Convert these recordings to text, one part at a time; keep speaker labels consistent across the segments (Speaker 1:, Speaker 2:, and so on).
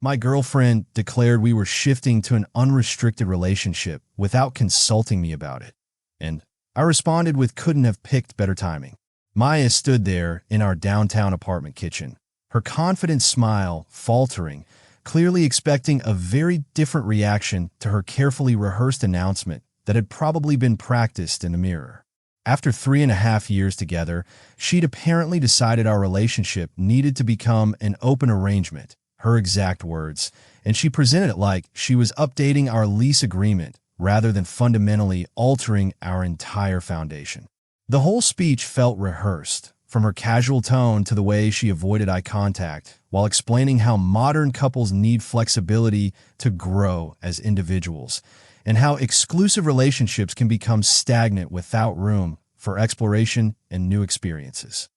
Speaker 1: My girlfriend declared we were shifting to an unrestricted relationship without consulting me about it, and I responded with couldn't have picked better timing. Maya stood there in our downtown apartment kitchen, her confident smile faltering, clearly expecting a very different reaction to her carefully rehearsed announcement that had probably been practiced in the mirror. After 3.5 years together, she'd apparently decided our relationship needed to become an open arrangement, her exact words, and she presented it like she was updating our lease agreement rather than fundamentally altering our entire foundation. The whole speech felt rehearsed, from her casual tone to the way she avoided eye contact, while explaining how modern couples need flexibility to grow as individuals, and how exclusive relationships can become stagnant without room for exploration and new experiences.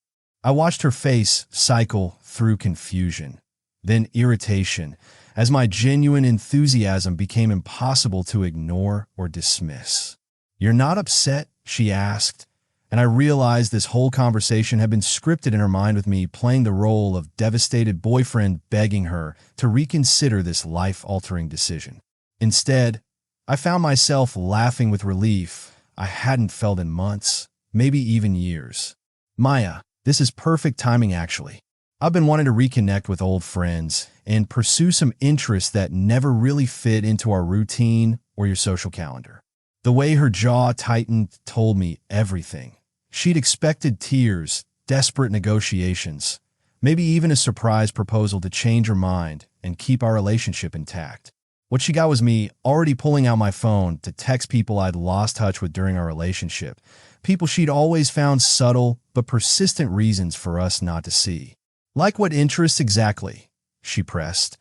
Speaker 1: I watched her face cycle through confusion, then irritation, as my genuine enthusiasm became impossible to ignore or dismiss. "You're not upset?" she asked, and I realized this whole conversation had been scripted in her mind, with me playing the role of devastated boyfriend begging her to reconsider this life-altering decision. Instead, I found myself laughing with relief I hadn't felt in months, maybe even years. "Maya, this is perfect timing actually. I've been wanting to reconnect with old friends and pursue some interests that never really fit into our routine or your social calendar." The way her jaw tightened told me everything. She'd expected tears, desperate negotiations, maybe even a surprise proposal to change her mind and keep our relationship intact. What she got was me already pulling out my phone to text people I'd lost touch with during our relationship, people she'd always found subtle but persistent reasons for us not to see. "Like what interests exactly?" she pressed,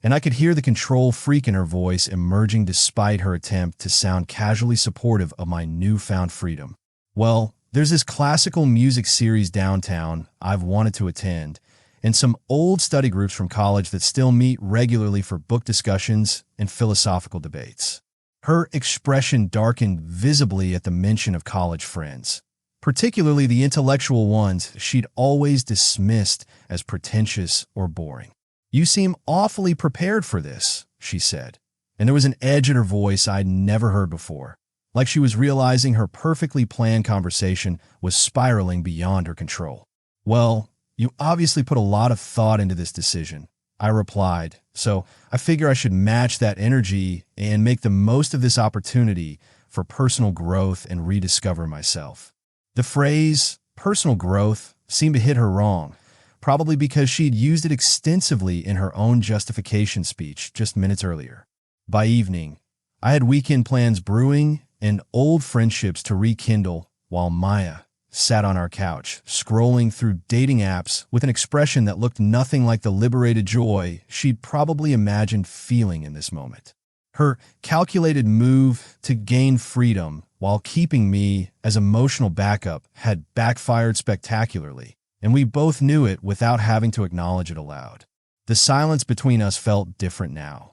Speaker 1: and I could hear the control freak in her voice emerging despite her attempt to sound casually supportive of my newfound freedom. "Well, there's this classical music series downtown I've wanted to attend, and some old study groups from college that still meet regularly for book discussions and philosophical debates." Her expression darkened visibly at the mention of college friends, particularly the intellectual ones she'd always dismissed as pretentious or boring. "You seem awfully prepared for this," she said, and there was an edge in her voice I'd never heard before, like she was realizing her perfectly planned conversation was spiraling beyond her control. "Well, you obviously put a lot of thought into this decision," I replied, "so I figure I should match that energy and make the most of this opportunity for personal growth and rediscover myself." The phrase, personal growth, seemed to hit her wrong, probably because she'd used it extensively in her own justification speech just minutes earlier. By evening, I had weekend plans brewing and old friendships to rekindle, while Maya sat on our couch, scrolling through dating apps with an expression that looked nothing like the liberated joy she'd probably imagined feeling in this moment. Her calculated move to gain freedom while keeping me as emotional backup had backfired spectacularly, and we both knew it without having to acknowledge it aloud. The silence between us felt different now.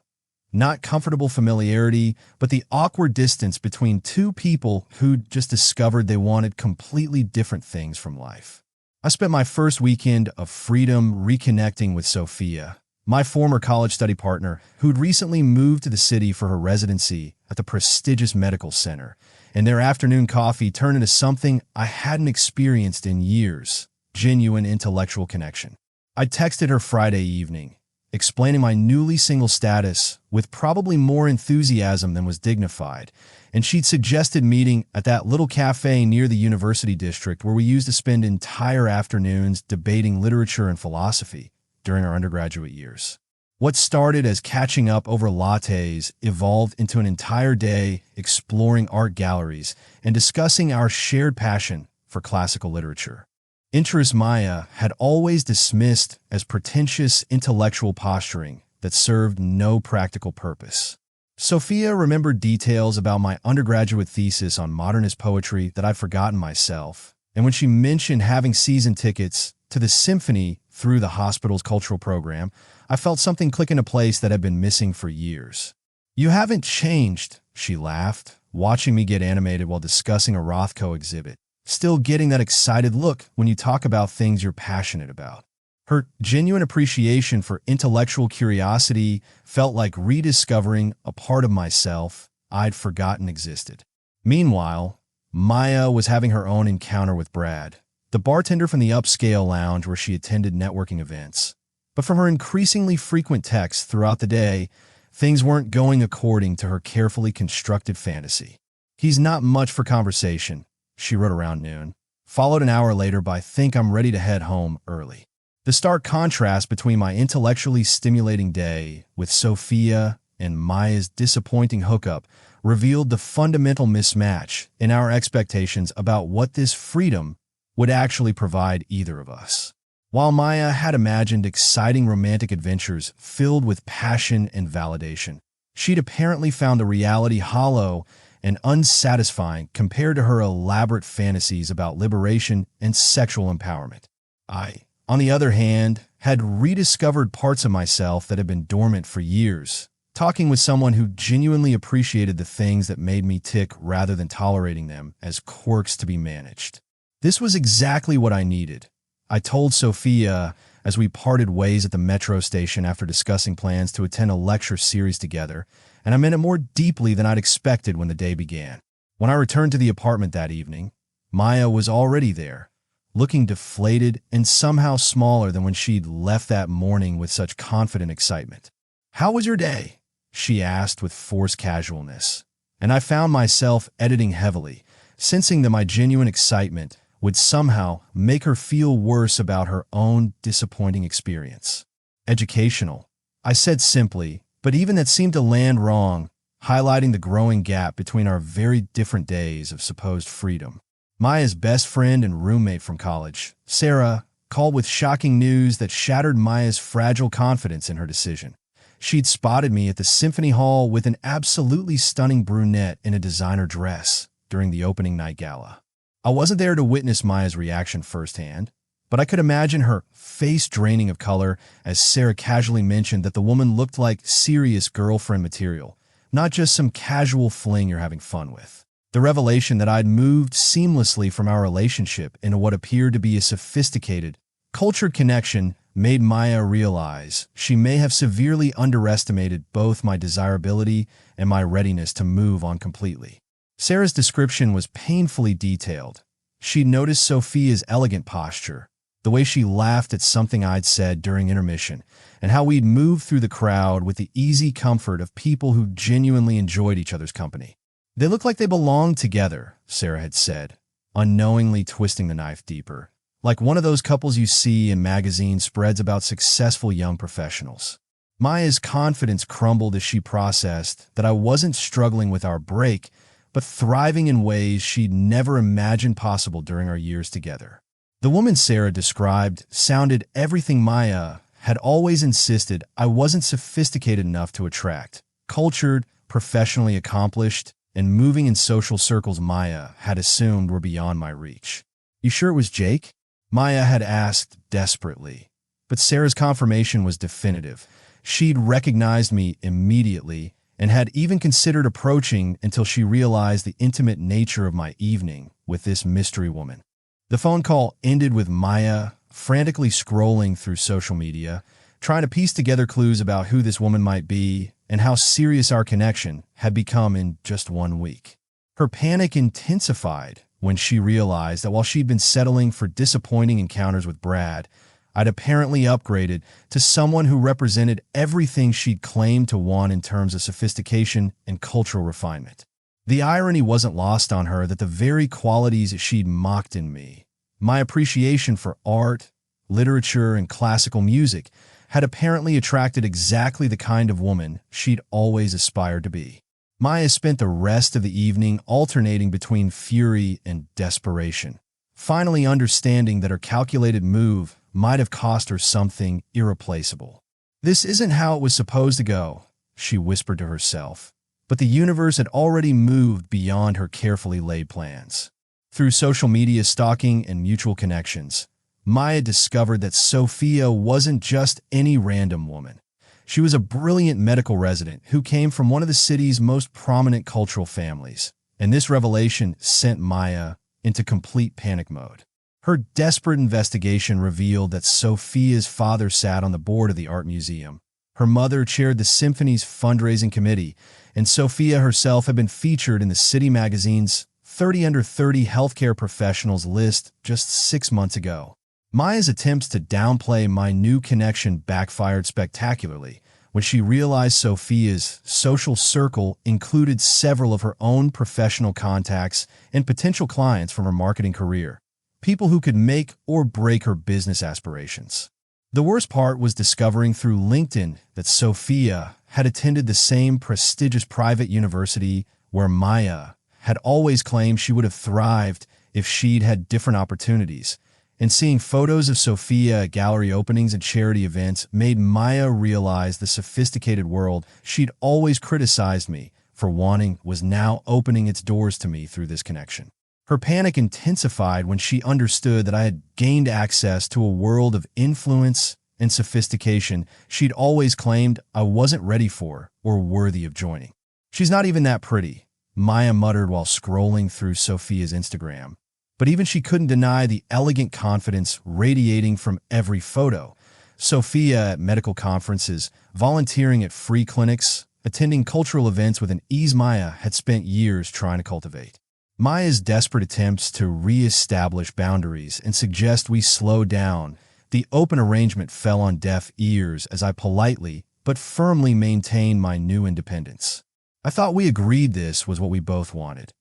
Speaker 1: Not comfortable familiarity, but the awkward distance between two people who'd just discovered they wanted completely different things from life. I spent my first weekend of freedom reconnecting with Sophia, my former college study partner, who'd recently moved to the city for her residency at the prestigious medical center, and their afternoon coffee turned into something I hadn't experienced in years: genuine intellectual connection. I texted her Friday evening, explaining my newly single status with probably more enthusiasm than was dignified, and she'd suggested meeting at that little cafe near the university district where we used to spend entire afternoons debating literature and philosophy during our undergraduate years. What started as catching up over lattes evolved into an entire day exploring art galleries and discussing our shared passion for classical literature. Interests Maya had always dismissed as pretentious intellectual posturing that served no practical purpose. Sophia remembered details about my undergraduate thesis on modernist poetry that I'd forgotten myself, and when she mentioned having season tickets to the symphony through the hospital's cultural program, I felt something click into place that had been missing for years. "You haven't changed," she laughed, watching me get animated while discussing a Rothko exhibit. "Still getting that excited look when you talk about things you're passionate about." Her genuine appreciation for intellectual curiosity felt like rediscovering a part of myself I'd forgotten existed. Meanwhile, Maya was having her own encounter with Brad, the bartender from the upscale lounge where she attended networking events. But from her increasingly frequent texts throughout the day, things weren't going according to her carefully constructed fantasy. "He's not much for conversation," she wrote around noon, followed an hour later by "think I'm ready to head home early." The stark contrast between my intellectually stimulating day with Sophia and Maya's disappointing hookup revealed the fundamental mismatch in our expectations about what this freedom would actually provide either of us. While Maya had imagined exciting romantic adventures filled with passion and validation, she'd apparently found the reality hollow and unsatisfying compared to her elaborate fantasies about liberation and sexual empowerment. I, on the other hand, had rediscovered parts of myself that had been dormant for years, talking with someone who genuinely appreciated the things that made me tick rather than tolerating them as quirks to be managed. This was exactly what I needed, I told Sophia as we parted ways at the metro station after discussing plans to attend a lecture series together, and I meant it more deeply than I'd expected when the day began. When I returned to the apartment that evening, Maya was already there, looking deflated and somehow smaller than when she'd left that morning with such confident excitement. "How was your day?" she asked with forced casualness, and I found myself editing heavily, sensing that my genuine excitement would somehow make her feel worse about her own disappointing experience. "Educational," I said simply, but even that seemed to land wrong, highlighting the growing gap between our very different days of supposed freedom. Maya's best friend and roommate from college, Sarah, called with shocking news that shattered Maya's fragile confidence in her decision. She'd spotted me at the Symphony Hall with an absolutely stunning brunette in a designer dress during the opening night gala. I wasn't there to witness Maya's reaction firsthand, but I could imagine her face draining of color as Sarah casually mentioned that the woman looked like serious girlfriend material, not just some casual fling you're having fun with. The revelation that I'd moved seamlessly from our relationship into what appeared to be a sophisticated, cultured connection made Maya realize she may have severely underestimated both my desirability and my readiness to move on completely. Sarah's description was painfully detailed. She noticed Sophia's elegant posture, the way she laughed at something I'd said during intermission, and how we'd moved through the crowd with the easy comfort of people who genuinely enjoyed each other's company. "They look like they belong together," Sarah had said, unknowingly twisting the knife deeper, like one of those couples you see in magazine spreads about successful young professionals. Maya's confidence crumbled as she processed that I wasn't struggling with our break, but thriving in ways she'd never imagined possible during our years together. The woman Sarah described sounded everything Maya had always insisted I wasn't sophisticated enough to attract: cultured, professionally accomplished, and moving in social circles Maya had assumed were beyond my reach. "You sure it was Jake?" Maya had asked desperately, but Sarah's confirmation was definitive. She'd recognized me immediately and had even considered approaching until she realized the intimate nature of my evening with this mystery woman. The phone call ended with Maya frantically scrolling through social media, trying to piece together clues about who this woman might be and how serious our connection had become in just 1 week. Her panic intensified when she realized that while she'd been settling for disappointing encounters with Brad, I'd apparently upgraded to someone who represented everything she'd claimed to want in terms of sophistication and cultural refinement. The irony wasn't lost on her that the very qualities she'd mocked in me, my appreciation for art, literature, and classical music, had apparently attracted exactly the kind of woman she'd always aspired to be. Maya spent the rest of the evening alternating between fury and desperation, finally understanding that her calculated move might have cost her something irreplaceable. "This isn't how it was supposed to go," she whispered to herself, but the universe had already moved beyond her carefully laid plans. Through social media stalking and mutual connections, Maya discovered that Sophia wasn't just any random woman. She was a brilliant medical resident who came from one of the city's most prominent cultural families, and this revelation sent Maya into complete panic mode. Her desperate investigation revealed that Sophia's father sat on the board of the art museum. Her mother chaired the symphony's fundraising committee, and Sophia herself had been featured in the City magazine's 30 Under 30 healthcare professionals list just 6 months ago. Maya's attempts to downplay my new connection backfired spectacularly when she realized Sophia's social circle included several of her own professional contacts and potential clients from her marketing career, people who could make or break her business aspirations. The worst part was discovering through LinkedIn that Sophia had attended the same prestigious private university where Maya had always claimed she would have thrived if she'd had different opportunities. And seeing photos of Sophia at gallery openings and charity events made Maya realize the sophisticated world she'd always criticized me for wanting was now opening its doors to me through this connection. Her panic intensified when she understood that I had gained access to a world of influence and sophistication she'd always claimed I wasn't ready for or worthy of joining. "She's not even that pretty," Maya muttered while scrolling through Sophia's Instagram. But even she couldn't deny the elegant confidence radiating from every photo. Sophia at medical conferences, volunteering at free clinics, attending cultural events with an ease Maya had spent years trying to cultivate. Maya's desperate attempts to re-establish boundaries and suggest we slow down, the open arrangement fell on deaf ears as I politely but firmly maintained my new independence. I thought we agreed this was what we both wanted.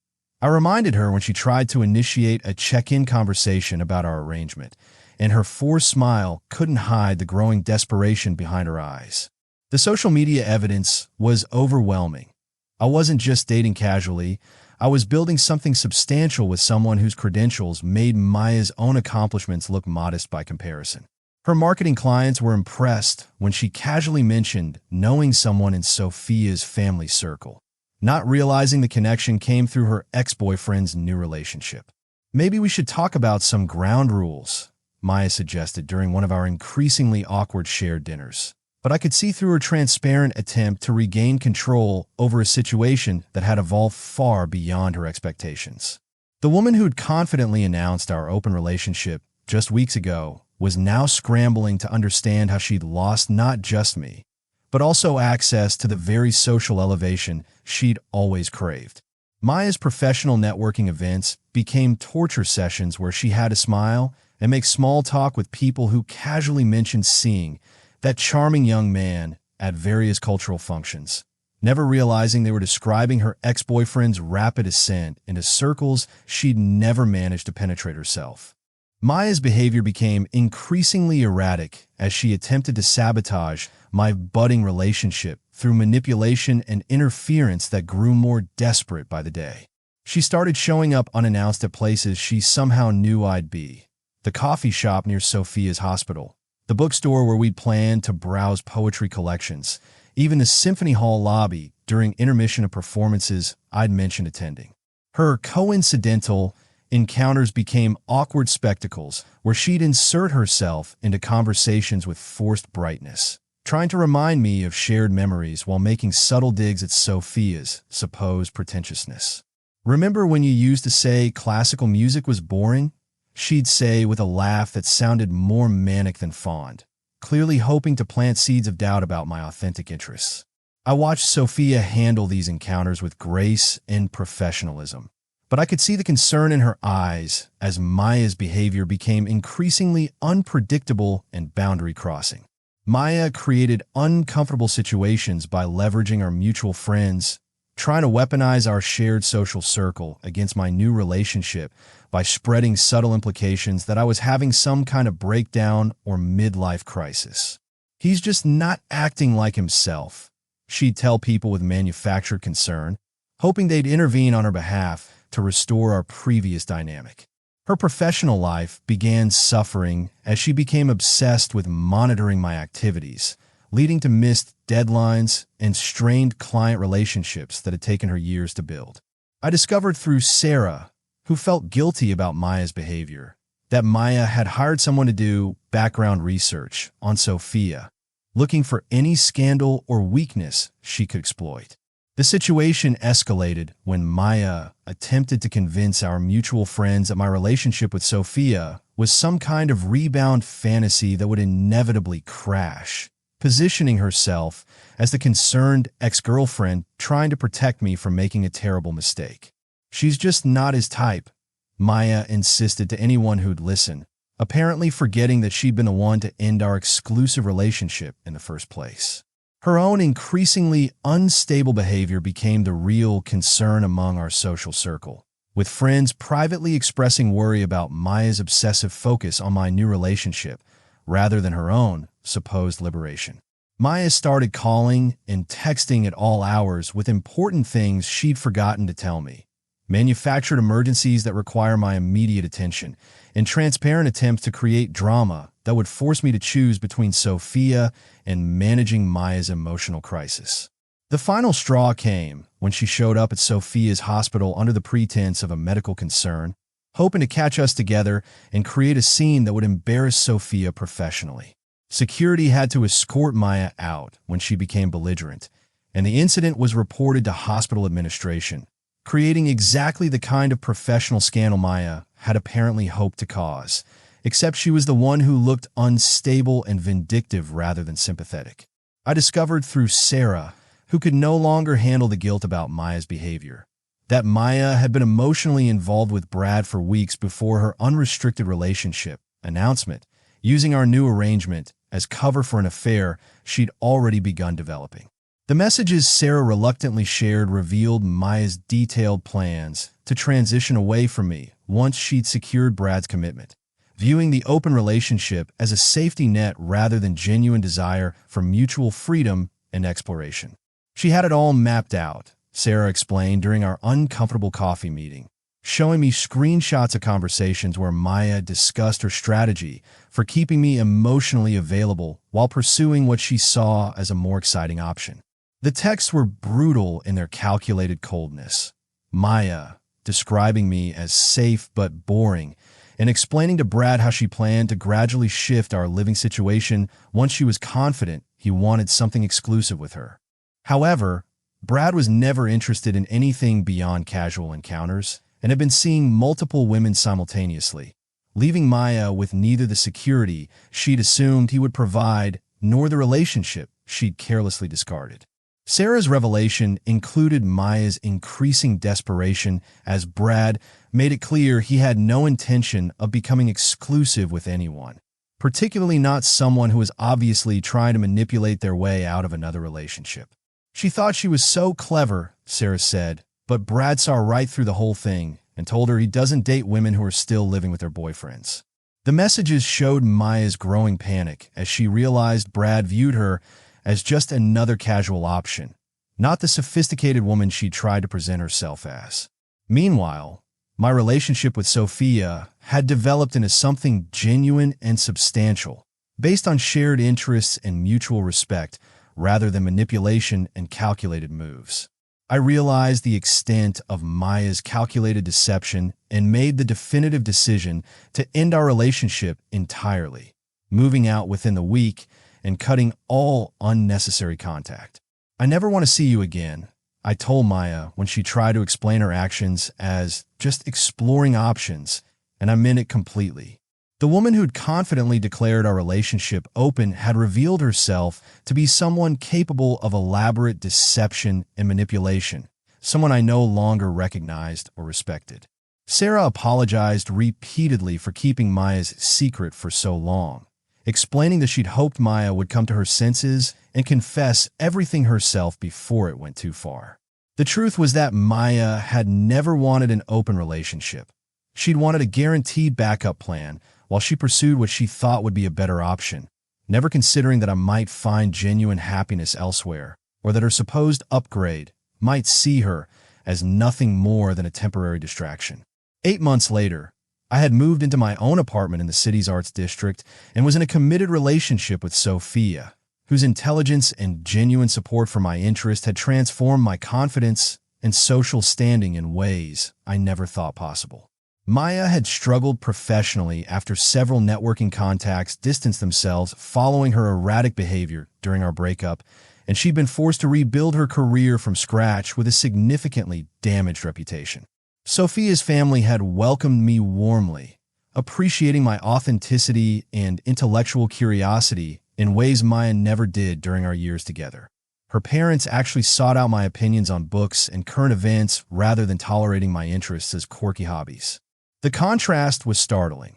Speaker 1: I reminded her when she tried to initiate a check-in conversation about our arrangement, and her forced smile couldn't hide the growing desperation behind her eyes. The social media evidence was overwhelming. I wasn't just dating casually, I was building something substantial with someone whose credentials made Maya's own accomplishments look modest by comparison. Her marketing clients were impressed when she casually mentioned knowing someone in Sophia's family circle, not realizing the connection came through her ex-boyfriend's new relationship. "Maybe we should talk about some ground rules," Maya suggested during one of our increasingly awkward shared dinners. But I could see through her transparent attempt to regain control over a situation that had evolved far beyond her expectations. The woman who'd confidently announced our open relationship just weeks ago was now scrambling to understand how she'd lost not just me, but also access to the very social elevation she'd always craved. Maya's professional networking events became torture sessions where she had to smile and make small talk with people who casually mentioned seeing that charming young man at various cultural functions, never realizing they were describing her ex-boyfriend's rapid ascent into circles she'd never managed to penetrate herself. Maya's behavior became increasingly erratic as she attempted to sabotage my budding relationship through manipulation and interference that grew more desperate by the day. She started showing up unannounced at places she somehow knew I'd be: the coffee shop near Sophia's hospital, the bookstore where we'd planned to browse poetry collections, even the symphony hall lobby during intermission of performances I'd mentioned attending. Her coincidental encounters became awkward spectacles where she'd insert herself into conversations with forced brightness, trying to remind me of shared memories while making subtle digs at Sophia's supposed pretentiousness. "Remember when you used to say classical music was boring?" she'd say with a laugh that sounded more manic than fond, clearly hoping to plant seeds of doubt about my authentic interests. I watched Sophia handle these encounters with grace and professionalism, but I could see the concern in her eyes as Maya's behavior became increasingly unpredictable and boundary-crossing. Maya created uncomfortable situations by leveraging our mutual friends, trying to weaponize our shared social circle against my new relationship by spreading subtle implications that I was having some kind of breakdown or midlife crisis. "He's just not acting like himself," she'd tell people with manufactured concern, hoping they'd intervene on her behalf to restore our previous dynamic. Her professional life began suffering as she became obsessed with monitoring my activities, leading to missed deadlines and strained client relationships that had taken her years to build. I discovered through Sarah, who felt guilty about Maya's behavior, that Maya had hired someone to do background research on Sophia, looking for any scandal or weakness she could exploit. The situation escalated when Maya attempted to convince our mutual friends that my relationship with Sophia was some kind of rebound fantasy that would inevitably crash, positioning herself as the concerned ex-girlfriend trying to protect me from making a terrible mistake. "She's just not his type," Maya insisted to anyone who'd listen, apparently forgetting that she'd been the one to end our exclusive relationship in the first place. Her own increasingly unstable behavior became the real concern among our social circle, with friends privately expressing worry about Maya's obsessive focus on my new relationship rather than her own supposed liberation. Maya started calling and texting at all hours with important things she'd forgotten to tell me, manufactured emergencies that require my immediate attention, and transparent attempts to create drama that would force me to choose between Sophia and managing Maya's emotional crisis. The final straw came when she showed up at Sophia's hospital under the pretense of a medical concern, hoping to catch us together and create a scene that would embarrass Sophia professionally. Security had to escort Maya out when she became belligerent, and the incident was reported to hospital administration, creating exactly the kind of professional scandal Maya had apparently hoped to cause, except she was the one who looked unstable and vindictive rather than sympathetic. I discovered through Sarah, who could no longer handle the guilt about Maya's behavior, that Maya had been emotionally involved with Brad for weeks before her unrestricted relationship announcement, using our new arrangement as cover for an affair she'd already begun developing. The messages Sarah reluctantly shared revealed Maya's detailed plans to transition away from me once she'd secured Brad's commitment, viewing the open relationship as a safety net rather than genuine desire for mutual freedom and exploration. She had it all mapped out, Sarah explained during our uncomfortable coffee meeting, showing me screenshots of conversations where Maya discussed her strategy for keeping me emotionally available while pursuing what she saw as a more exciting option. The texts were brutal in their calculated coldness. Maya describing me as safe but boring, and explaining to Brad how she planned to gradually shift our living situation once she was confident he wanted something exclusive with her. However, Brad was never interested in anything beyond casual encounters and had been seeing multiple women simultaneously, leaving Maya with neither the security she'd assumed he would provide nor the relationship she'd carelessly discarded. Sarah's revelation included Maya's increasing desperation as Brad made it clear he had no intention of becoming exclusive with anyone, particularly not someone who was obviously trying to manipulate their way out of another relationship. She thought she was so clever, Sarah said, but Brad saw right through the whole thing and told her he doesn't date women who are still living with their boyfriends. The messages showed Maya's growing panic as she realized Brad viewed her as just another casual option, not the sophisticated woman she tried to present herself as. Meanwhile, my relationship with Sophia had developed into something genuine and substantial, based on shared interests and mutual respect rather than manipulation and calculated moves. I realized the extent of Maya's calculated deception and made the definitive decision to end our relationship entirely, moving out within the week and cutting all unnecessary contact. "I never want to see you again," I told Maya when she tried to explain her actions as just exploring options, and I meant it completely. The woman who'd confidently declared our relationship open had revealed herself to be someone capable of elaborate deception and manipulation, someone I no longer recognized or respected. Sarah apologized repeatedly for keeping Maya's secret for so long, explaining that she'd hoped Maya would come to her senses and confess everything herself before it went too far. The truth was that Maya had never wanted an open relationship. She'd wanted a guaranteed backup plan while she pursued what she thought would be a better option, never considering that I might find genuine happiness elsewhere, or that her supposed upgrade might see her as nothing more than a temporary distraction. 8 months later, I had moved into my own apartment in the city's arts district and was in a committed relationship with Sophia, whose intelligence and genuine support for my interest had transformed my confidence and social standing in ways I never thought possible. Maya had struggled professionally after several networking contacts distanced themselves following her erratic behavior during our breakup, and she'd been forced to rebuild her career from scratch with a significantly damaged reputation. Sophia's family had welcomed me warmly, appreciating my authenticity and intellectual curiosity in ways Maya never did during our years together. Her parents actually sought out my opinions on books and current events rather than tolerating my interests as quirky hobbies. The contrast was startling.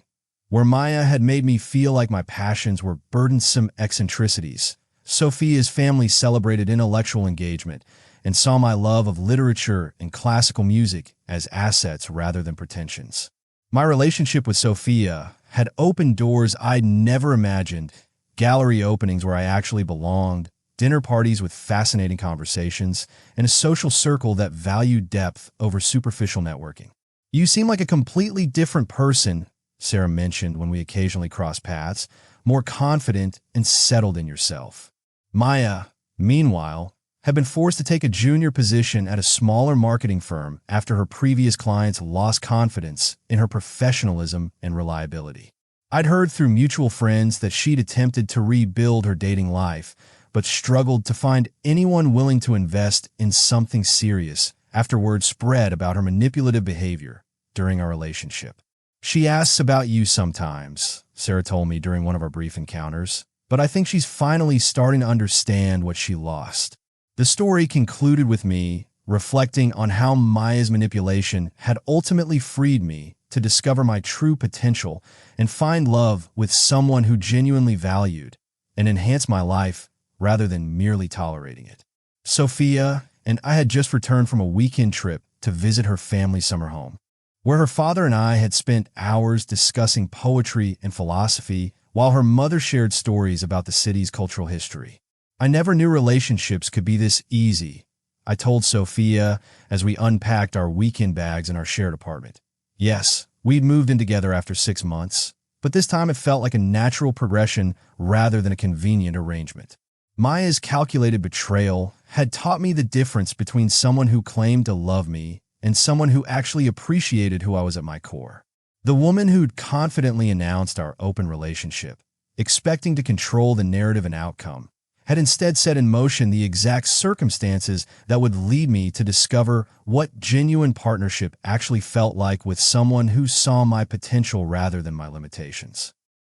Speaker 1: Where Maya had made me feel like my passions were burdensome eccentricities, Sophia's family celebrated intellectual engagement and saw my love of literature and classical music as assets rather than pretensions. My relationship with Sophia had opened doors I'd never imagined, gallery openings where I actually belonged, dinner parties with fascinating conversations, and a social circle that valued depth over superficial networking. "You seem like a completely different person," Sarah mentioned when we occasionally crossed paths, "more confident and settled in yourself." Maya, meanwhile, had been forced to take a junior position at a smaller marketing firm after her previous clients lost confidence in her professionalism and reliability. I'd heard through mutual friends that she'd attempted to rebuild her dating life, but struggled to find anyone willing to invest in something serious after word spread about her manipulative behavior during our relationship. "She asks about you sometimes," Sarah told me during one of our brief encounters, "but I think she's finally starting to understand what she lost." The story concluded with me reflecting on how Maya's manipulation had ultimately freed me to discover my true potential and find love with someone who genuinely valued and enhanced my life rather than merely tolerating it. Sophia and I had just returned from a weekend trip to visit her family's summer home, where her father and I had spent hours discussing poetry and philosophy while her mother shared stories about the city's cultural history. "I never knew relationships could be this easy," I told Sophia as we unpacked our weekend bags in our shared apartment. Yes, we'd moved in together after 6 months, but this time it felt like a natural progression rather than a convenient arrangement. Maya's calculated betrayal had taught me the difference between someone who claimed to love me and someone who actually appreciated who I was at my core. The woman who'd confidently announced our open relationship, expecting to control the narrative and outcome, had instead set in motion the exact circumstances that would lead me to discover what genuine partnership actually felt like with someone who saw my potential rather than my limitations.